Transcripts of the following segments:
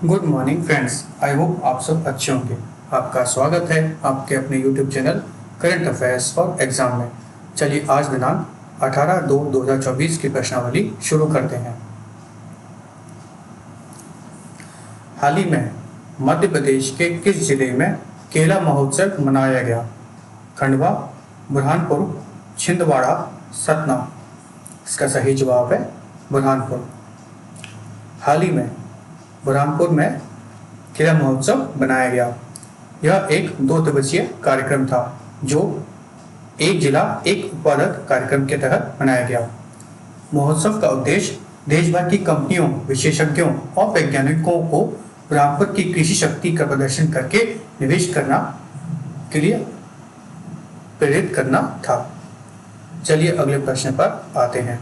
Good morning friends. I hope आप सब अच्छे होंगे। आपका स्वागत है आपके अपने YouTube channel current affairs for exam में। चलिए आज दिनांक 18/2/2024 की प्रश्नावली शुरू करते हैं। हाल ही में मध्य प्रदेश के किस जिले में केला महोत्सव मनाया गया? खंडवा, बुरहानपुर, छिंदवाड़ा, सतना। इसका सही जवाब है बुरहानपुर। हाल ही में बुरहानपुर में केला महोत्सव बनाया गया। यह एक 2 दिवसीय कार्यक्रम था जो एक जिला एक उत्पादक कार्यक्रम के तहत मनाया गया। महोत्सव का उद्देश्य देश भर की कंपनियों, विशेषज्ञों और वैज्ञानिकों को बुरहानपुर की कृषि शक्ति का प्रदर्शन करके निवेश करना के लिए प्रेरित करना था। चलिए अगले प्रश्न पर आते हैं।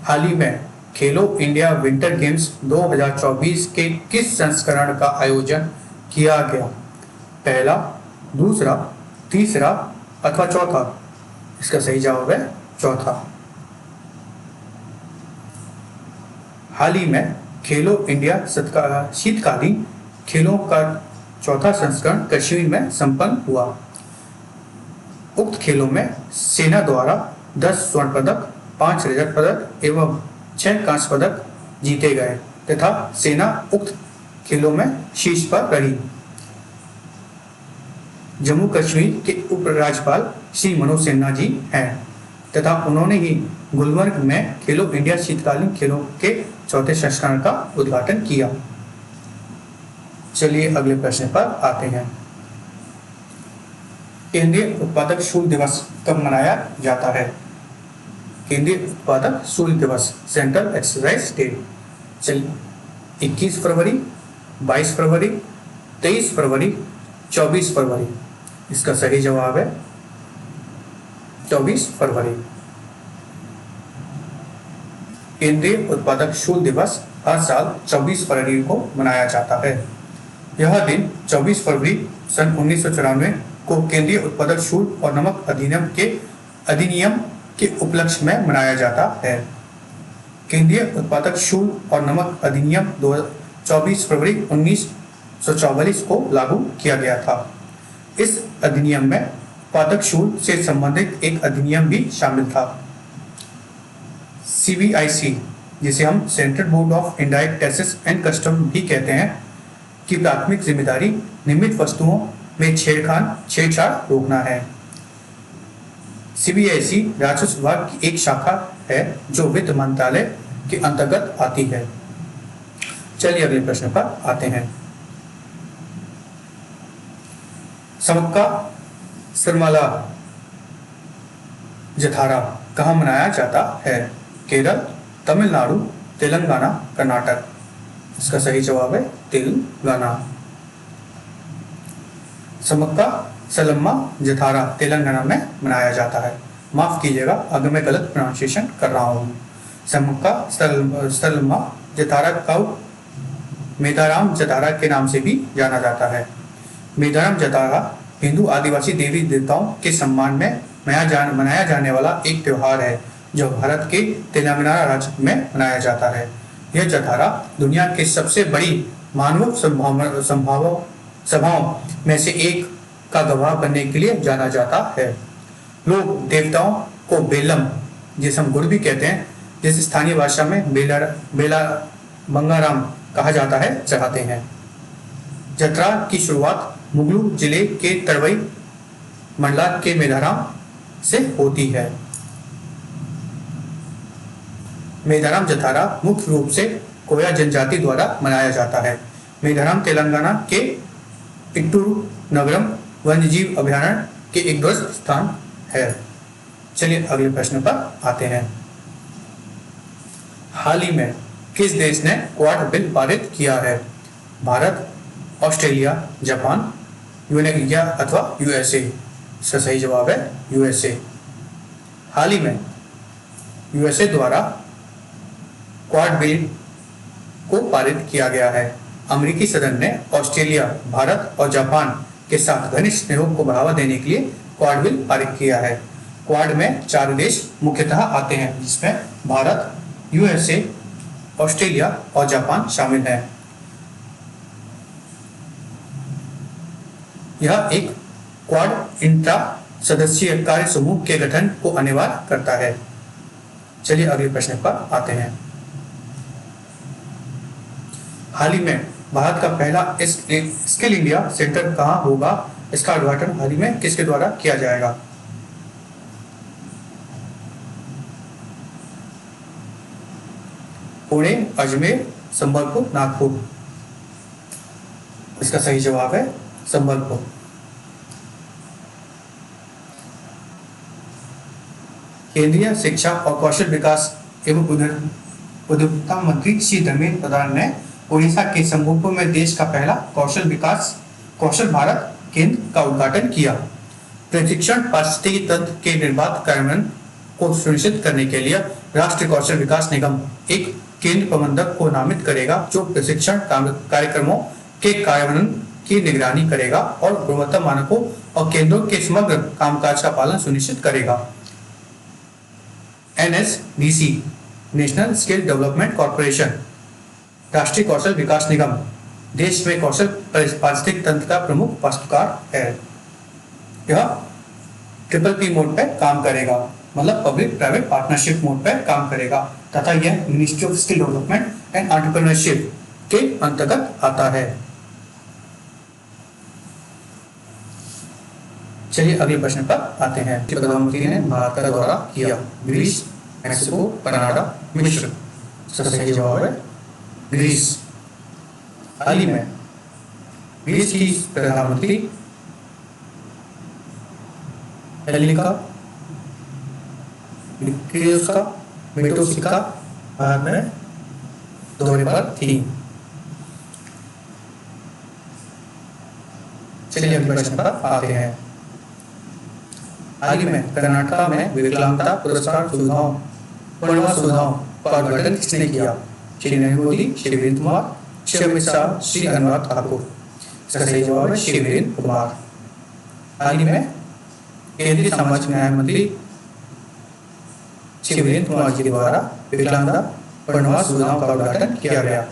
हाल ही में खेलो इंडिया विंटर गेम्स 2024 के किस संस्करण का आयोजन किया गया? पहला, दूसरा, तीसरा अथवा चौथा? इसका सही जवाब है चौथा। हाल ही में खेलो इंडिया शीतकालीन खेलों का चौथा संस्करण कश्मीर में संपन्न हुआ। उक्त खेलों में सेना द्वारा 10 स्वर्ण पदक, 5 रजत पदक एवं 6 कांस्य पदक जीते गए तथा सेना उक्त खेलों में शीर्ष पर रही। जम्मू कश्मीर के उपराज्यपाल श्री मनोज सिन्हा जी हैं तथा उन्होंने ही गुलमर्ग में खेलो इंडिया शीतकालीन खेलों के चौथे संस्करण का उद्घाटन किया। चलिए अगले प्रश्न पर आते हैं। केंद्रीय उत्पादक शुल्क दिवस कब मनाया जाता है? केंद्रीय उत्पादक शुल्क दिवस, सेंट्रल एक्साइज डे। चलिए 21 फरवरी, 22 फरवरी, 23 फरवरी, 24 फरवरी। इसका सही जवाब है 24 फरवरी। केंद्रीय उत्पादक शुल्क दिवस हर साल 24 फरवरी को मनाया जाता है। यह दिन 24 फरवरी सन 1994 को केंद्रीय उत्पादक शुल्क और नमक अधिनियम के उपलक्ष्य में मनाया जाता है। केंद्रीय उत्पादक शुल्क और नमक अधिनियम 24 फरवरी 1944 को लागू किया गया था। इस अधिनियम में उत्पादक शुल्क से संबंधित एक अधिनियम भी शामिल था। CBIC, जिसे हम central board of indirect taxes and custom भी कहते हैं, की प्राथमिक जिम्मेदारी नियमित वस्तुओं में छेड़छाड़ रोकना है। CBIC राजस्व विभाग की एक शाखा है जो वित्त मंत्रालय के अंतर्गत आती है। चलिए अगले प्रश्न पर आते हैं। समक्का सरमाला जथारा कहाँ मनाया जाता है? केरल, तमिलनाडु, तेलंगाना, कर्नाटक। इसका सही जवाब है तेलंगाना। समक्का सलम्मा जथारा तेलंगाना में मनाया जाता है। माफ कीजिएगा अगर मैं गलत प्रोनाउंसिएशन कर रहा हूँ। समक्का सलम्मा जथारा का मेदाराम जतारा के नाम से भी जाना जाता है। मेदाराम जतारा हिंदू आदिवासी देवी देवताओं के सम्मान में मनाया जाने वाला एक त्योहार है जो भारत के तेलंगाना राज्य में मनाया जाता है। यह जतारा दुनिया के सबसे बड़ी मानव सभाओं में से एक का गवाह बनने के लिए जाना जाता है। लोग देवताओं को बेलम, जिसे हम गुड़ भी कहते हैं, जिसे स्थानीय भाषा में बेला बंगाराम कहा जाता है, चढ़ाते हैं। जत्रा की शुरुआत मुगलू जिले के तड़वई मंडलात के मेधाराम से होती है। मेधाराम जतारा मुख्य रूप से कोया जनजाति द्वारा मनाया जाता है। मेधाराम तेलंगाना के इट्टूरू नगरम वन्यजीव अभयारण्य के एक दूरस्थ स्थान है। चलिए अगले प्रश्न पर आते हैं। हाल ही में किस देश ने क्वाड बिल पारित किया है? भारत, ऑस्ट्रेलिया, जापान, यूएनए अथवा USA? इसका सही जवाब है USA। हाल ही में USA द्वारा क्वाड बिल को पारित किया गया है। अमेरिकी सदन ने ऑस्ट्रेलिया, भारत और जापान के साथ घनिष्ठ सहयोग को बढ़ावा देने के लिए क्वाड बिल पारित किया है। क्वाड में 4 देश मुख्यतः आते हैं जिसमें भारत, USA, ऑस्ट्रेलिया और जापान शामिल हैं। यह एक क्वाड इंट्रा सदस्यीय कार्य समूह के गठन को अनिवार्य करता है। चलिए अगले प्रश्न पर आते हैं। हाल ही में भारत का पहला स्किल इंडिया सेंटर कहाँ होगा? इसका उद्घाटन हाल ही में किसके द्वारा किया जाएगा? पुणे, अजमेर, संबलपुर, नागपुर। इसका सही जवाब है संबलपुर। केंद्रीय शिक्षा और कौशल विकास एवं उद्यमिता मंत्री श्री धर्मेंद्र प्रधान ने उड़ीसा के संबलपुर में देश का पहला कौशल भारत केंद्र का उद्घाटन किया। प्रशिक्षण पारिस्थितिकी तंत्र के निर्बाध कार्यान्वयन को सुनिश्चित करने के लिए राष्ट्रीय कौशल विकास निगम एक केंद्र प्रबंधक को नामित करेगा, जो प्रशिक्षण कार्यक्रमों के कार्यान्वयन की निगरानी करेगा और गुणवत्ता मानकों और केंद्रों के समग्र कामकाज का पालन सुनिश्चित करेगा। NSDC national skill development corporation राष्ट्रीय कौशल विकास निगम देश में कौशल पारिस्थितिकी तंत्र का प्रमुख वास्तुकार है। यह PPP मोड पर काम करेगा, मतलब पब्लिक प्राइवेट पार्टनरशिप मोड पर काम करेगा तथा यह ministry of skill development and entrepreneurship के अंतर्गत आता है। चलिए अगले प्रश्न पर आते हैं। प्रधानमंत्री ने भारत का दौरा किया। ग्रीस, मेक्सिको, कनाडा, मिस्र। सबसे सही जवाब है ग्रीस। हाल ही में ग्रीस की प्रधानमंत्री एलिका मिटोसिका भारत में दौरे पर थी। चलिए अगले प्रश्न पर आते हैं। हाल ही में कर्नाटक में विकलांगता पुरस्कार सुविधाओं का उद्घाटन किसने किया? श्री नरेंद्र मोदी, श्री वीरेंद्र कुमार, श्री अमित शाह, श्री अनुराग ठाकुर। इसका सही जवाब है श्री वीरेंद्र कुमार। हाल ही में केंद्रीय सामाजिक न्याय मंत्री श्री वीरेंद्र कुमार जी द्वारा विकलांगता पुनर्वास सुविधाओं का उद्घाटन किया गया।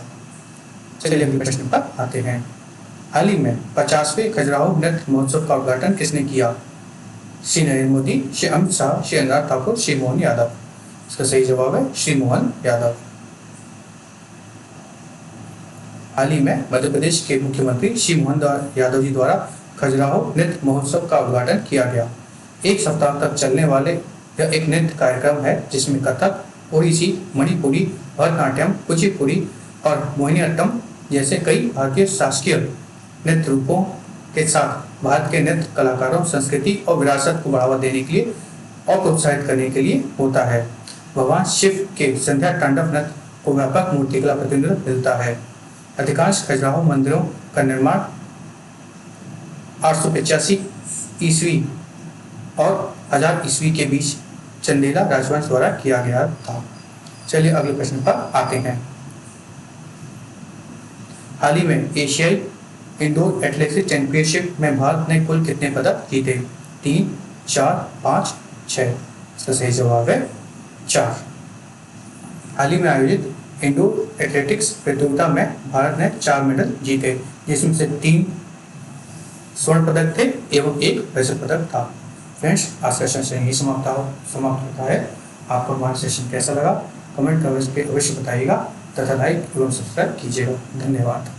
चलिए अगले प्रश्न पर आते हैं। हाल ही में 50वें खजुराहो नृत्य महोत्सव का उद्घाटन किसने किया? श्री नरेंद्र मोदी, श्री अमित शाह, श्री अनुराग ठाकुर, श्री मोहन यादव। इसका सही जवाब है श्री मोहन यादव। हाल ही में मध्य प्रदेश के मुख्यमंत्री श्री मोहन यादव जी द्वारा खजुराहो नृत्य महोत्सव का उद्घाटन किया गया। एक सप्ताह तक चलने वाले यह एक नृत्य कार्यक्रम है जिसमें कथक, ओडिसी, मणिपुरी, भरतनाट्यम, कुचिपुड़ी और मोहिनीअट्टम जैसे कई भारतीय शास्त्रीय नृत्य रूपों के साथ भारत के नृत्य कलाकारों, संस्कृति और विरासत को बढ़ावा देने के लिए और प्रोत्साहित करने के लिए होता है। भगवान शिव के संध्या तांडव नृत्य को व्यापक मूर्तिकला प्रतिनिधित्व मिलता है। अधिकांश खजुराहो मंदिरों का निर्माण 885 ईस्वी और 1000 ईस्वी के बीच चंदेला राजवंश द्वारा किया गया था। चलिए अगले प्रश्न पर आते हैं। हाल ही में एशियाई इंडोर एथलेटिक्स चैंपियनशिप में भारत ने कुल कितने पदक जीते? 3, 4, 5, 6। इसका सही जवाब है 4। हाल ही में आयोजित इंडोर एथलेटिक्स प्रतियोगिता में भारत ने 4 मेडल जीते, जिसमें से 3 स्वर्ण पदक थे एवं 1 रजत पदक था। फ्रेंड्स, आज का सेशन यही समाप्त होता है। आपको हमारा सेशन कैसा लगा कमेंट कर अवश्य बताइएगा तथा लाइक एवं सब्सक्राइब कीजिएगा। धन्यवाद।